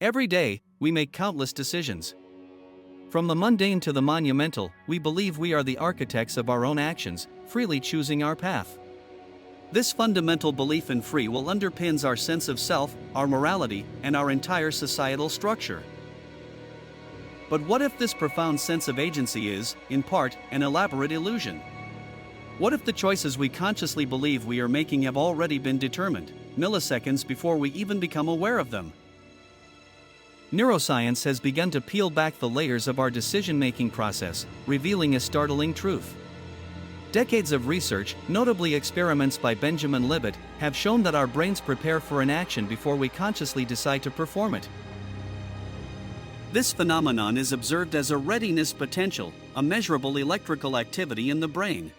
Every day, we make countless decisions. From the mundane to the monumental, we believe we are the architects of our own actions, freely choosing our path. This fundamental belief in free will underpins our sense of self, our morality, and our entire societal structure. But what if this profound sense of agency is, in part, an elaborate illusion? What if the choices we consciously believe we are making have already been determined, milliseconds before we even become aware of them? Neuroscience has begun to peel back the layers of our decision-making process, revealing a startling truth. Decades of research, notably experiments by Benjamin Libet, have shown that our brains prepare for an action before we consciously decide to perform it. This phenomenon is observed as a readiness potential, a measurable electrical activity in the brain.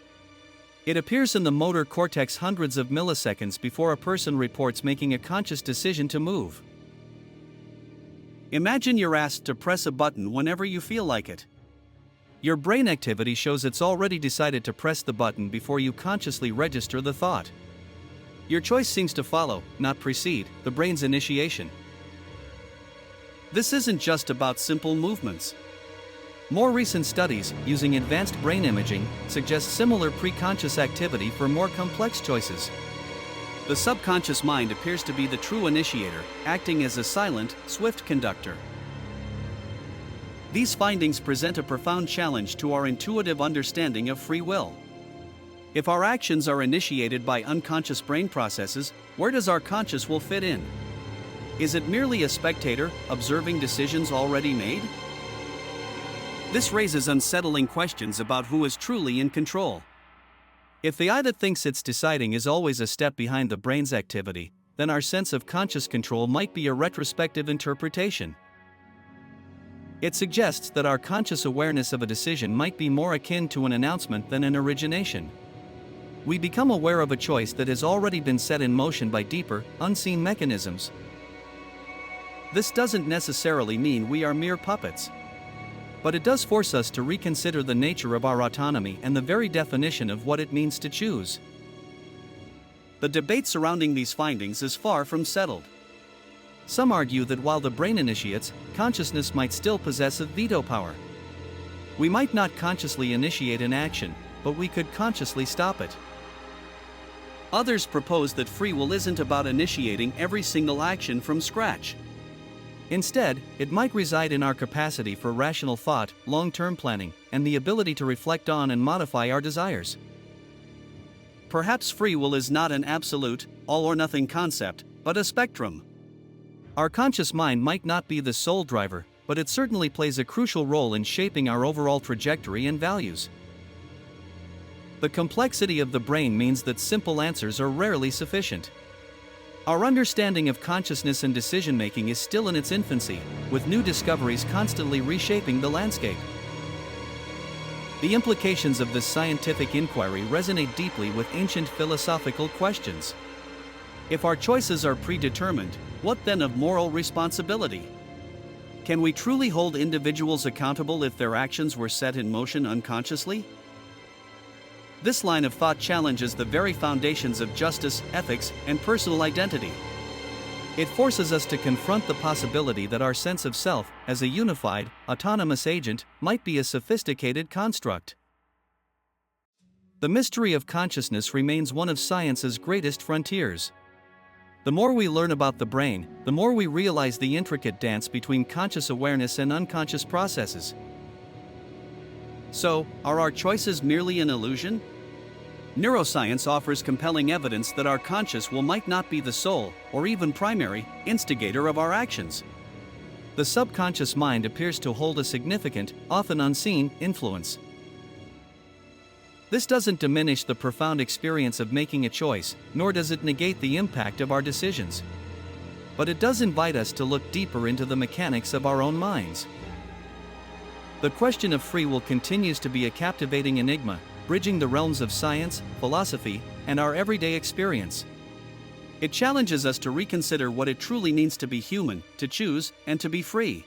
It appears in the motor cortex hundreds of milliseconds before a person reports making a conscious decision to move. Imagine you're asked to press a button whenever you feel like it. Your brain activity shows it's already decided to press the button before you consciously register the thought. Your choice seems to follow, not precede, the brain's initiation. This isn't just about simple movements. More recent studies, using advanced brain imaging, suggest similar preconscious activity for more complex choices. The subconscious mind appears to be the true initiator, acting as a silent, swift conductor. These findings present a profound challenge to our intuitive understanding of free will. If our actions are initiated by unconscious brain processes, where does our conscious will fit in? Is it merely a spectator, observing decisions already made? This raises unsettling questions about who is truly in control. If the I that thinks it's deciding is always a step behind the brain's activity, then our sense of conscious control might be a retrospective interpretation. It suggests that our conscious awareness of a decision might be more akin to an announcement than an origination. We become aware of a choice that has already been set in motion by deeper, unseen mechanisms. This doesn't necessarily mean we are mere puppets. But it does force us to reconsider the nature of our autonomy and the very definition of what it means to choose. The debate surrounding these findings is far from settled. Some argue that while the brain initiates, consciousness might still possess a veto power. We might not consciously initiate an action, but we could consciously stop it. Others propose that free will isn't about initiating every single action from scratch. Instead, it might reside in our capacity for rational thought, long-term planning, and the ability to reflect on and modify our desires. Perhaps free will is not an absolute, all-or-nothing concept, but a spectrum. Our conscious mind might not be the sole driver, but it certainly plays a crucial role in shaping our overall trajectory and values. The complexity of the brain means that simple answers are rarely sufficient. Our understanding of consciousness and decision-making is still in its infancy, with new discoveries constantly reshaping the landscape. The implications of this scientific inquiry resonate deeply with ancient philosophical questions. If our choices are predetermined, what then of moral responsibility? Can we truly hold individuals accountable if their actions were set in motion unconsciously? This line of thought challenges the very foundations of justice, ethics, and personal identity. It forces us to confront the possibility that our sense of self, as a unified, autonomous agent, might be a sophisticated construct. The mystery of consciousness remains one of science's greatest frontiers. The more we learn about the brain, the more we realize the intricate dance between conscious awareness and unconscious processes. So, are our choices merely an illusion? Neuroscience offers compelling evidence that our conscious will might not be the sole, or even primary, instigator of our actions. The subconscious mind appears to hold a significant, often unseen, influence. This doesn't diminish the profound experience of making a choice, nor does it negate the impact of our decisions. But it does invite us to look deeper into the mechanics of our own minds. The question of free will continues to be a captivating enigma, bridging the realms of science, philosophy, and our everyday experience. It challenges us to reconsider what it truly means to be human, to choose, and to be free.